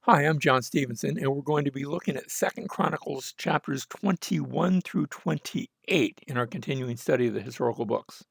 Hi, I'm John Stevenson, and we're going to be looking at Second Chronicles chapters 21 through 28 in our continuing study of the historical books.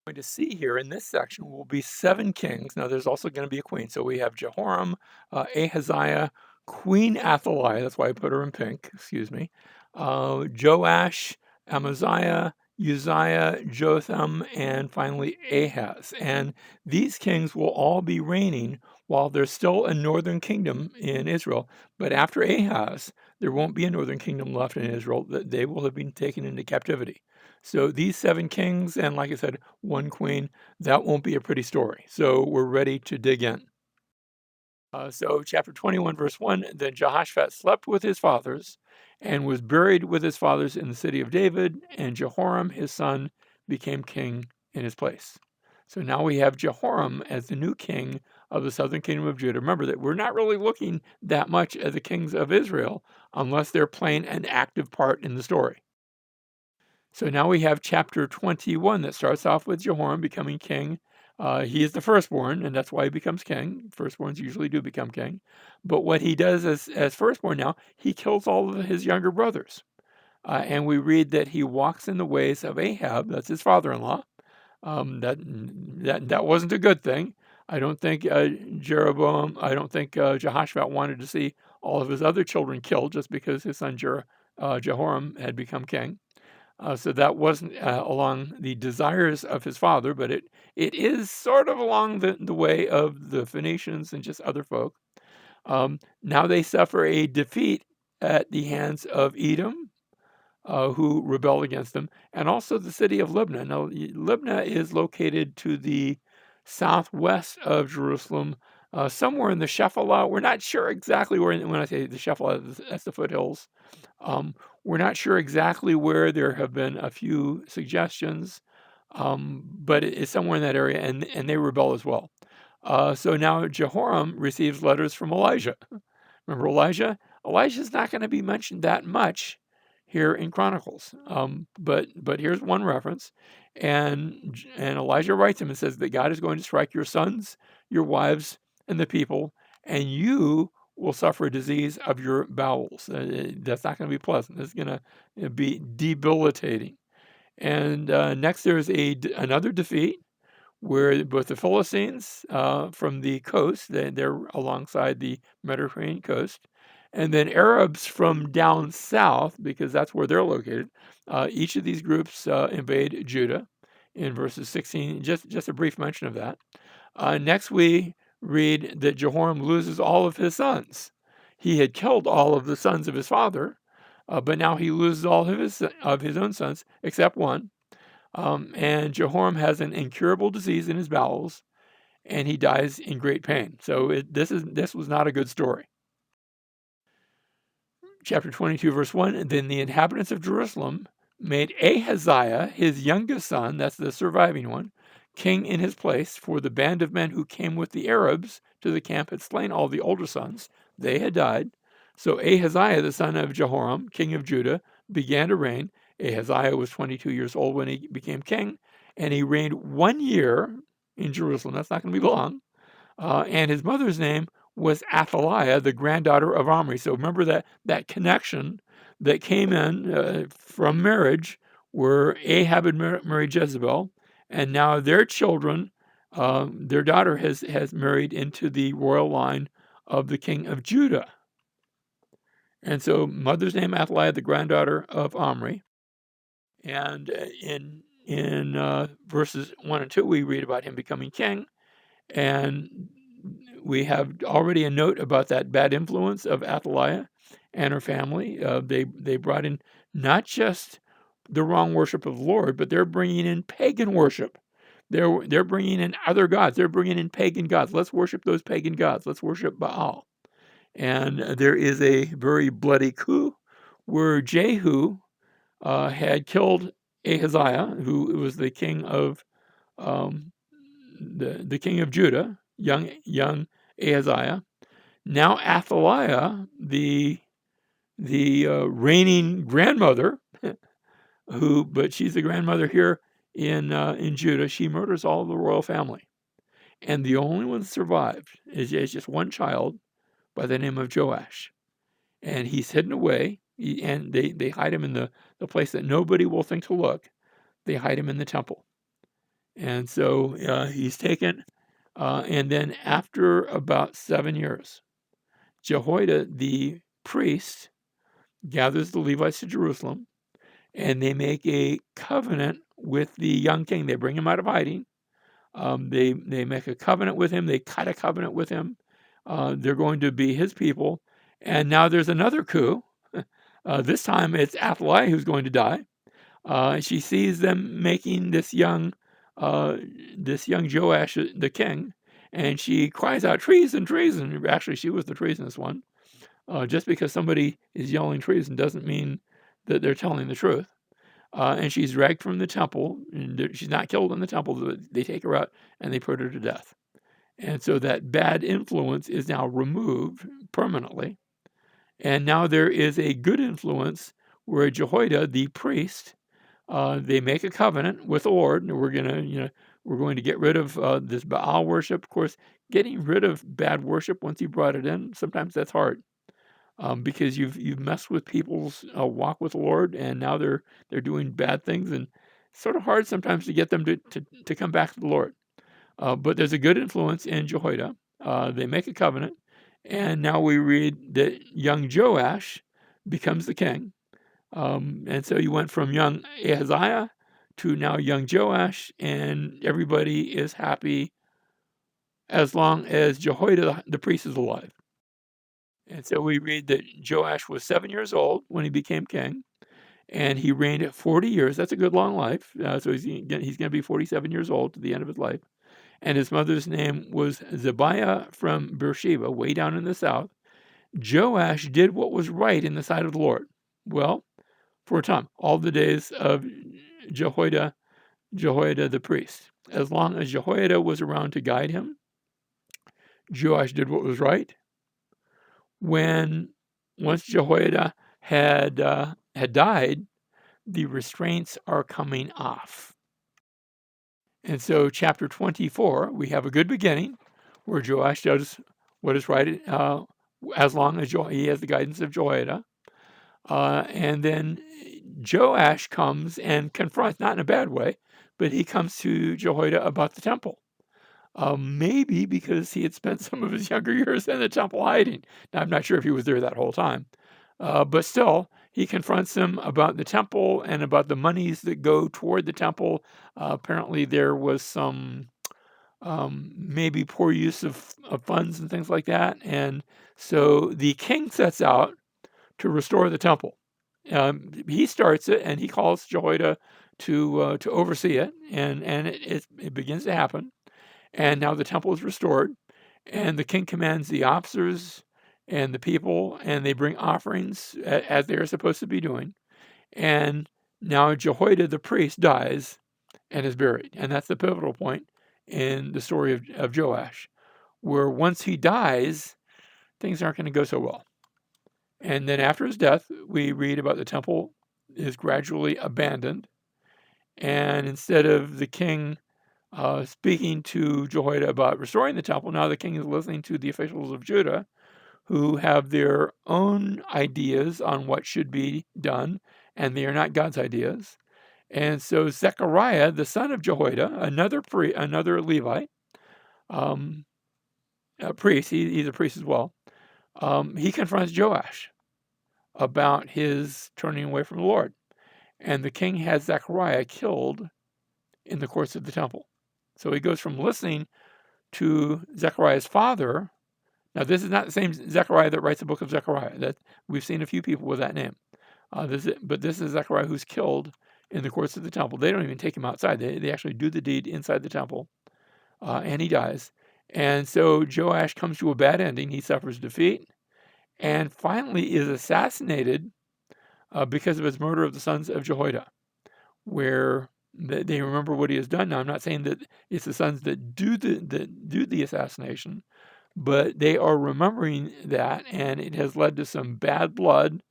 Going to see here in this section will be seven kings. Now, there's also going to be a queen. So we have Jehoram, Ahaziah, Queen Athaliah, that's why I put her in pink, excuse me, Joash, Amaziah, Uzziah, Jotham, and finally Ahaz. And these kings will all be reigning while there's still a northern kingdom in Israel. But after Ahaz, there won't be a northern kingdom left in Israel. They will have been taken into captivity. So these seven kings, and like I said, one queen, that won't be a pretty story. So we're ready to dig in. So chapter 21, verse 1, then Jehoshaphat slept with his fathers and was buried with his fathers in the city of David, and Jehoram, his son, became king in his place. So now we have Jehoram as the new king of the southern kingdom of Judah. Remember that we're not really looking that much at the kings of Israel unless they're playing an active part in the story. So now we have chapter 21 that starts off with Jehoram becoming king. He is the firstborn, and that's why he becomes king. Firstborns usually do become king. But what he does as firstborn now, he kills all of his younger brothers. And we read that he walks in the ways of Ahab, that's his father-in-law. That wasn't a good thing. I don't think I don't think Jehoshaphat wanted to see all of his other children killed just because his son Jehoram had become king. So that wasn't along the desires of his father, but it is sort of along the way of the Phoenicians and just other folk. Now they suffer a defeat at the hands of Edom, who rebelled against them, and also the city of Libnah. Now, Libnah is located to the southwest of Jerusalem, somewhere in the Shephelah. We're not sure exactly where, when I say the Shephelah, that's the foothills. We're not sure exactly where. There have been a few suggestions, but it's somewhere in that area, and they rebel as well. So now Jehoram receives letters from Elijah. Remember Elijah? Elijah's not going to be mentioned that much here in Chronicles, but here's one reference, and Elijah writes him and says that God is going to strike your sons, your wives, and the people, and you will suffer a disease of your bowels. That's not going to be pleasant. It's going to be debilitating. And next, there's another defeat where both the Philistines from the coast, they're alongside the Mediterranean coast, and then Arabs from down south, because that's where they're located. Each of these groups invade Judah in verses 16. Just a brief mention of that. Next, we read that Jehoram loses all of his sons. He had killed all of the sons of his father, but now he loses all of his own sons except one. And Jehoram has an incurable disease in his bowels, and he dies in great pain. So this was not a good story. Chapter 22, verse 1, then the inhabitants of Jerusalem made Ahaziah, his youngest son, that's the surviving one, king in his place, for the band of men who came with the Arabs to the camp had slain all the older sons. They had died. So Ahaziah, the son of Jehoram, king of Judah, began to reign. Ahaziah was 22 years old when he became king, and he reigned 1 year in Jerusalem. That's not going to be long. And his mother's name was Athaliah, the granddaughter of Omri. So remember that connection that came in from marriage, where Ahab had married Jezebel, and now their children, their daughter has married into the royal line of the king of Judah. And so mother's name Athaliah, the granddaughter of Omri. And in verses 1 and 2, we read about him becoming king. And we have already a note about that bad influence of Athaliah and her family. They brought in not just the wrong worship of the Lord, but they're bringing in pagan worship. They're bringing in other gods. They're bringing in pagan gods. Let's worship those pagan gods. Let's worship Baal. And there is a very bloody coup where Jehu had killed Ahaziah, who was the king of um, the king of Judah, young Ahaziah. Now Athaliah, the reigning grandmother, but she's the grandmother here in Judah. She murders all of the royal family, and the only one that survived is just one child by the name of Joash. And he's hidden away, and they hide him in the place that nobody will think to look. They hide him in the temple. And so he's taken, and then after about 7 years, Jehoiada, the priest, gathers the Levites to Jerusalem, and they make a covenant with the young king. They bring him out of hiding. They make a covenant with him. They cut a covenant with him. They're going to be his people. And now there's another coup. This time it's Athaliah who's going to die. She sees them making this young Joash the king, and she cries out, treason, treason. Actually, she was the treasonous one. Just because somebody is yelling treason doesn't mean that they're telling the truth. And she's dragged from the temple, and she's not killed in the temple, but they take her out and they put her to death. And so that bad influence is now removed permanently. And now there is a good influence where Jehoiada, the priest, they make a covenant with the Lord. And we're going to get rid of this Baal worship. Of course, getting rid of bad worship once you brought it in, sometimes that's hard. Because you've messed with people's walk with the Lord, and now they're doing bad things, and it's sort of hard sometimes to get them to come back to the Lord. But there's a good influence in Jehoiada. They make a covenant, and now we read that young Joash becomes the king. And so you went from young Ahaziah to now young Joash, and everybody is happy as long as Jehoiada the priest is alive. And so we read that Joash was 7 years old when he became king, and he reigned at 40 years. That's a good long life. So he's going to be 47 years old to the end of his life. And his mother's name was Zebiah from Beersheba, way down in the south. Joash did what was right in the sight of the Lord. Well, for a time, all the days of Jehoiada the priest. As long as Jehoiada was around to guide him, Joash did what was right. Once Jehoiada had died, the restraints are coming off. And so chapter 24, we have a good beginning where Joash does what is right as long as he has the guidance of Jehoiada. And then Joash comes and confronts, not in a bad way, but he comes to Jehoiada about the temple. Maybe because he had spent some of his younger years in the temple hiding. Now, I'm not sure if he was there that whole time. But still, he confronts him about the temple and about the monies that go toward the temple. Apparently, there was some maybe poor use of funds and things like that. And so the king sets out to restore the temple. He starts it, and he calls Jehoiada to oversee it, and it begins to happen. And now the temple is restored, and the king commands the officers and the people, and they bring offerings as they are supposed to be doing. And now Jehoiada the priest dies and is buried. And that's the pivotal point in the story of Joash, where once he dies, things aren't going to go so well. And then after his death, we read about the temple is gradually abandoned. And instead of the king speaking to Jehoiada about restoring the temple, now the king is listening to the officials of Judah who have their own ideas on what should be done, and they are not God's ideas. And so Zechariah, the son of Jehoiada, another Levite, a priest, he's a priest as well, he confronts Joash about his turning away from the Lord. And the king has Zechariah killed in the courts of the temple. So he goes from listening to Zechariah's father. Now, this is not the same Zechariah that writes the book of Zechariah. That we've seen a few people with that name. But this is Zechariah who's killed in the courts of the temple. They don't even take him outside. They actually do the deed inside the temple, and he dies. And so Joash comes to a bad ending. He suffers defeat, and finally is assassinated because of his murder of the sons of Jehoiada, where they remember what he has done. Now, I'm not saying that it's the sons that do the assassination, but they are remembering that, and it has led to some bad blood.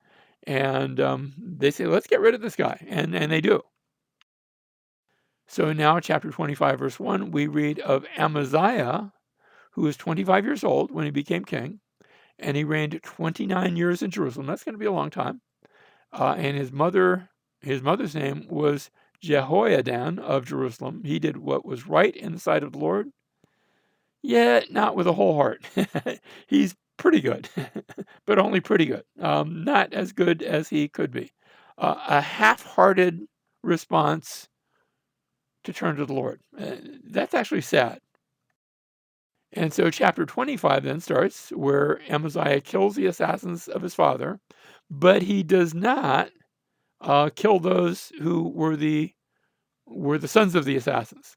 And they say, let's get rid of this guy, and they do. So now, chapter 25, verse 1, we read of Amaziah, who was 25 years old when he became king, and he reigned 29 years in Jerusalem. That's going to be a long time. And his mother's name was Jehoiadan of Jerusalem. He did what was right in the sight of the Lord, yet not with a whole heart. He's pretty good, but only pretty good. Not as good as he could be. A half-hearted response to turn to the Lord. That's actually sad. And so chapter 25 then starts where Amaziah kills the assassins of his father, but he does not kill those who were the sons of the assassins.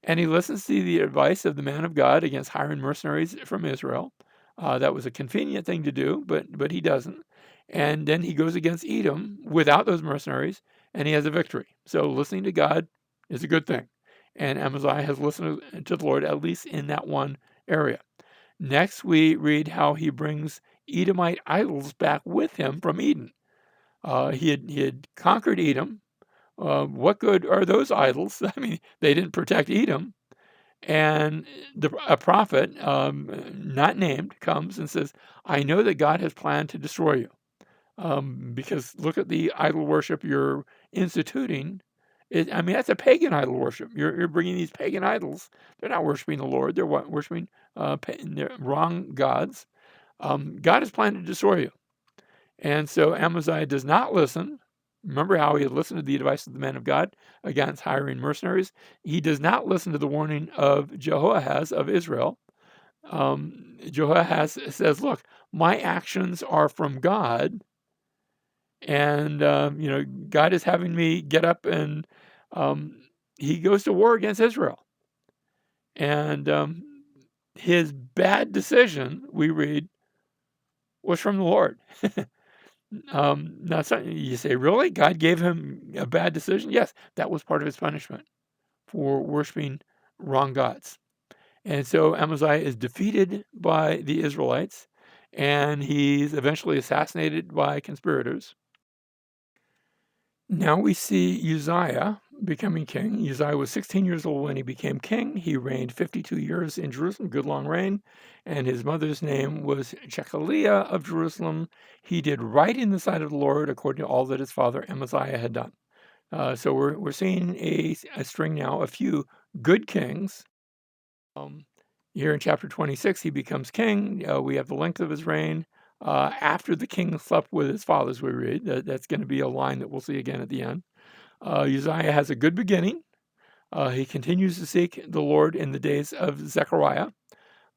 And he listens to the advice of the man of God against hiring mercenaries from Israel. That was a convenient thing to do, but he doesn't. And then he goes against Edom without those mercenaries, and he has a victory. So listening to God is a good thing. And Amaziah has listened to the Lord, at least in that one area. Next, we read how he brings Edomite idols back with him from Eden. He had conquered Edom. What good are those idols? I mean, they didn't protect Edom. And a prophet, not named, comes and says, I know that God has planned to destroy you. Because look at the idol worship you're instituting. That's a pagan idol worship. You're bringing these pagan idols. They're not worshiping the Lord. They're worshiping wrong gods. God has planned to destroy you. And so Amaziah does not listen. Remember how he had listened to the advice of the man of God against hiring mercenaries? He does not listen to the warning of Jehoahaz of Israel. Jehoahaz says, look, my actions are from God, and God is having me get up, and he goes to war against Israel. And his bad decision, we read, was from the Lord. Now, you say, really? God gave him a bad decision? Yes, that was part of his punishment for worshiping wrong gods. And so Amaziah is defeated by the Israelites, and he's eventually assassinated by conspirators. Now we see Uzziah becoming king. Uzziah was 16 years old when he became king. He reigned 52 years in Jerusalem, good long reign. And his mother's name was Jechaliah of Jerusalem. He did right in the sight of the Lord according to all that his father Amaziah had done. So we're seeing a string now, a few good kings. Here in chapter 26, he becomes king. We have the length of his reign. After the king slept with his fathers, we read. That's going to be a line that we'll see again at the end. Uzziah has a good beginning. He continues to seek the Lord in the days of Zechariah.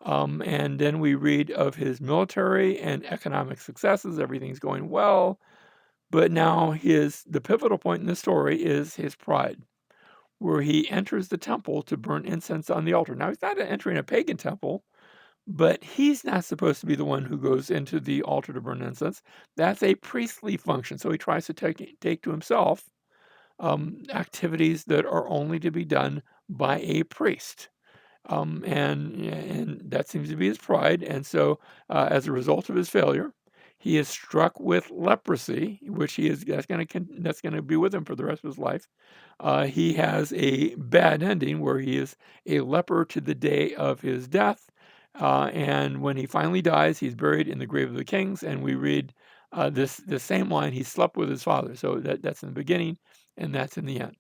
And then we read of his military and economic successes. Everything's going well. But now the pivotal point in the story is his pride, where he enters the temple to burn incense on the altar. Now, he's not entering a pagan temple, but he's not supposed to be the one who goes into the altar to burn incense. That's a priestly function. So he tries to take to himself activities that are only to be done by a priest. And that seems to be his pride. And so as a result of his failure, he is struck with leprosy, which that's going to be with him for the rest of his life. He has a bad ending where he is a leper to the day of his death. And when he finally dies, he's buried in the grave of the kings. And we read this same line, he slept with his father. So that's in the beginning, and that's in the end.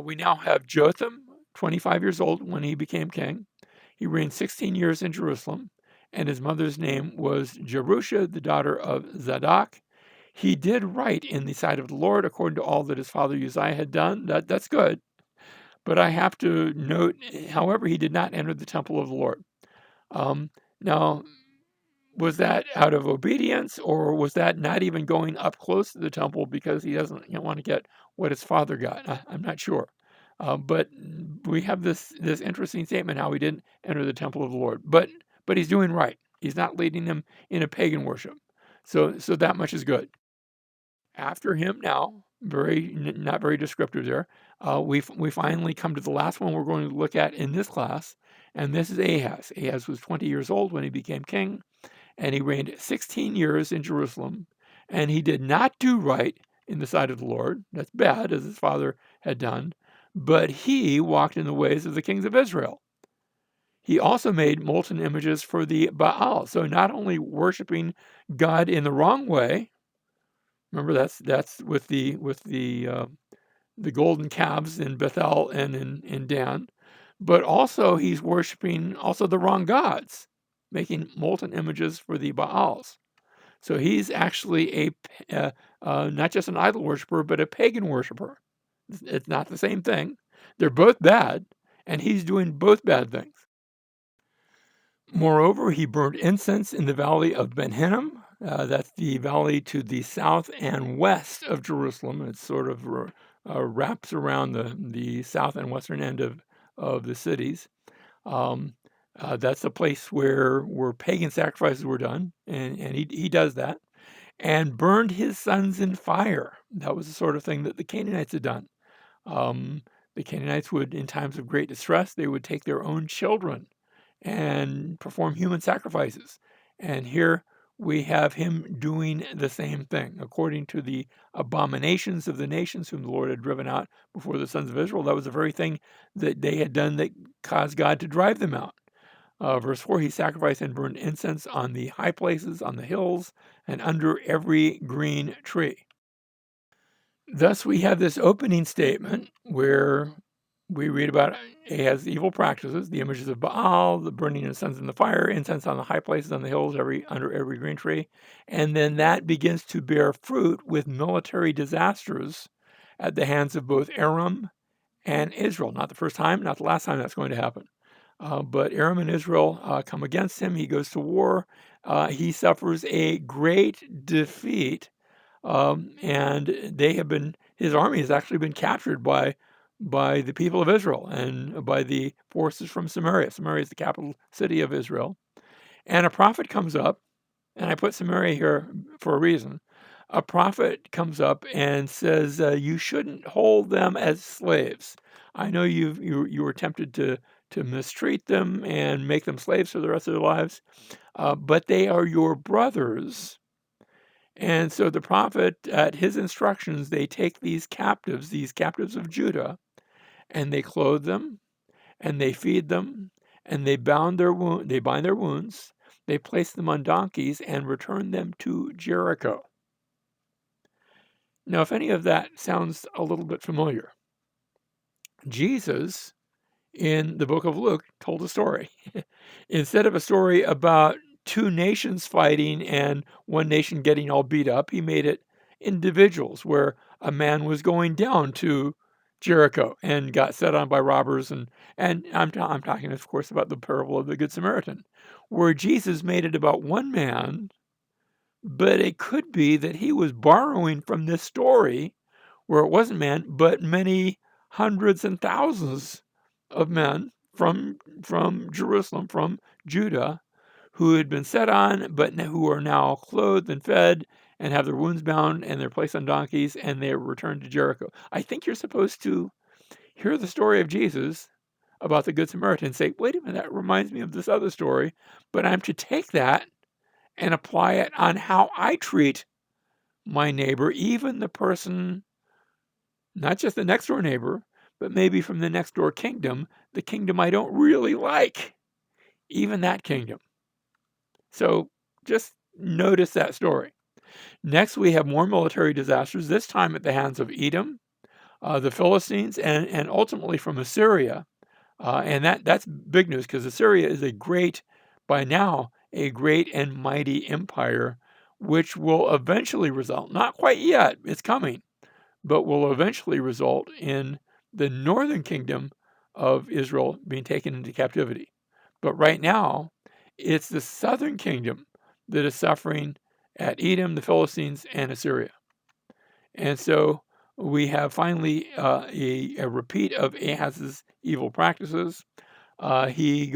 We now have Jotham, 25 years old when he became king. He reigned 16 years in Jerusalem, and his mother's name was Jerusha, the daughter of Zadok. He did right in the sight of the Lord according to all that his father Uzziah had done. That's good. But I have to note, however, he did not enter the temple of the Lord. Now, was that out of obedience, or was that not even going up close to the temple because he doesn't want to get what his father got? I'm not sure. But we have this interesting statement how he didn't enter the temple of the Lord. But he's doing right. He's not leading them in a pagan worship. So that much is good. After him now, not very descriptive there, we finally come to the last one we're going to look at in this class, and this is Ahaz. Ahaz was 20 years old when he became king, and he reigned 16 years in Jerusalem, and he did not do right in the sight of the Lord. That's bad, as his father had done, but he walked in the ways of the kings of Israel. he also made molten images for the Baal. So not only worshiping God in the wrong way, remember that's the golden calves in Bethel and in Dan, but also he's worshiping also the wrong gods, making molten images for the Baals. So he's actually not just an idol worshiper, but a pagan worshiper. It's not the same thing. They're both bad, and he's doing both bad things. Moreover, he burned incense in the valley of Ben Hinnom. That's the valley to the south and west of Jerusalem. It sort of wraps around the south and western end of the cities. Um, that's a place where pagan sacrifices were done, and he does that. And burned his sons in fire. That was the sort of thing that the Canaanites had done. Um, the Canaanites would, in times of great distress, they would take their own children and perform human sacrifices. And here we have him doing the same thing. According to the abominations of the nations whom the Lord had driven out before the sons of Israel, that was the very thing that they had done that caused God to drive them out. Verse 4, he sacrificed and burned incense on the high places, on the hills, and under every green tree. Thus, we have this opening statement where we read about Ahaz's evil practices, the images of Baal, the burning of incense in the fire, incense on the high places, on the hills, under every green tree. And then that begins to bear fruit with military disasters at the hands of both Aram and Israel. Not the first time, not the last time that's going to happen. But Aram and Israel come against him. He goes to war. He suffers a great defeat, and his army has actually been captured by the people of Israel and by the forces from Samaria. Samaria is the capital city of Israel. And a prophet comes up, and I put Samaria here for a reason. A prophet comes up and says, "You shouldn't hold them as slaves. I know you were tempted to mistreat them and make them slaves for the rest of their lives, but they are your brothers." And so the prophet, at his instructions, they take these captives of Judah, and they clothe them, and they feed them, and they bind their wounds, they place them on donkeys, and return them to Jericho. Now, if any of that sounds a little bit familiar, Jesus in the book of Luke told a story. Instead of a story about two nations fighting and one nation getting all beat up, he made it individuals where a man was going down to Jericho and got set on by robbers. And I'm talking, of course, about the parable of the Good Samaritan, where Jesus made it about one man, but it could be that he was borrowing from this story where it wasn't man, but many hundreds and thousands of men from Jerusalem, from Judah, who had been set on, but who are now clothed and fed and have their wounds bound and they're placed on donkeys and they're returned to Jericho. I think you're supposed to hear the story of Jesus about the Good Samaritan and say, wait a minute, that reminds me of this other story, but I'm to take that and apply it on how I treat my neighbor, even the person, not just the next door neighbor, but maybe from the next door kingdom, the kingdom I don't really like, even that kingdom. So just notice that story. Next, we have more military disasters, this time at the hands of Edom, the Philistines, and ultimately from Assyria. And that's big news because Assyria is by now, a great and mighty empire, which will eventually result, not quite yet, it's coming, but will eventually result in the northern kingdom of Israel being taken into captivity. But right now, it's the southern kingdom that is suffering at Edom, the Philistines, and Assyria. And so we have finally a repeat of Ahaz's evil practices. He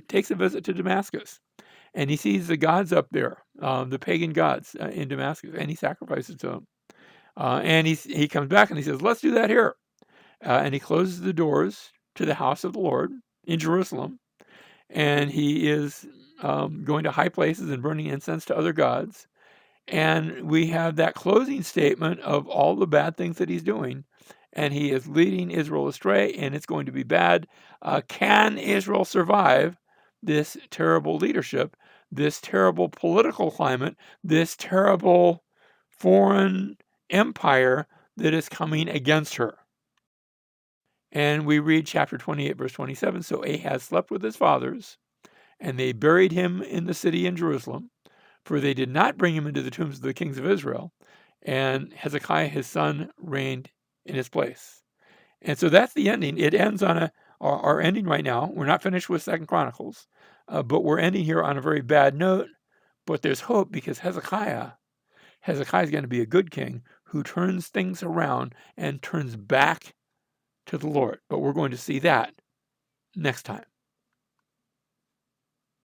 takes a visit to Damascus, and he sees the gods up there, the pagan gods in Damascus, and he sacrifices to them. And he comes back and he says, let's do that here. And he closes the doors to the house of the Lord in Jerusalem. And he is going to high places and burning incense to other gods. And we have that closing statement of all the bad things that he's doing. and he is leading Israel astray, and it's going to be bad. Can Israel survive this terrible leadership, this terrible political climate, this terrible foreign empire that is coming against her? And we read chapter 28, verse 27. So Ahaz slept with his fathers, and they buried him in the city in Jerusalem, for they did not bring him into the tombs of the kings of Israel. And Hezekiah, his son, reigned in his place. And so that's the ending. It ends on our ending right now. We're not finished with Second Chronicles, but we're ending here on a very bad note. But there's hope, because Hezekiah is going to be a good king who turns things around and turns back to the Lord. But we're going to see that next time.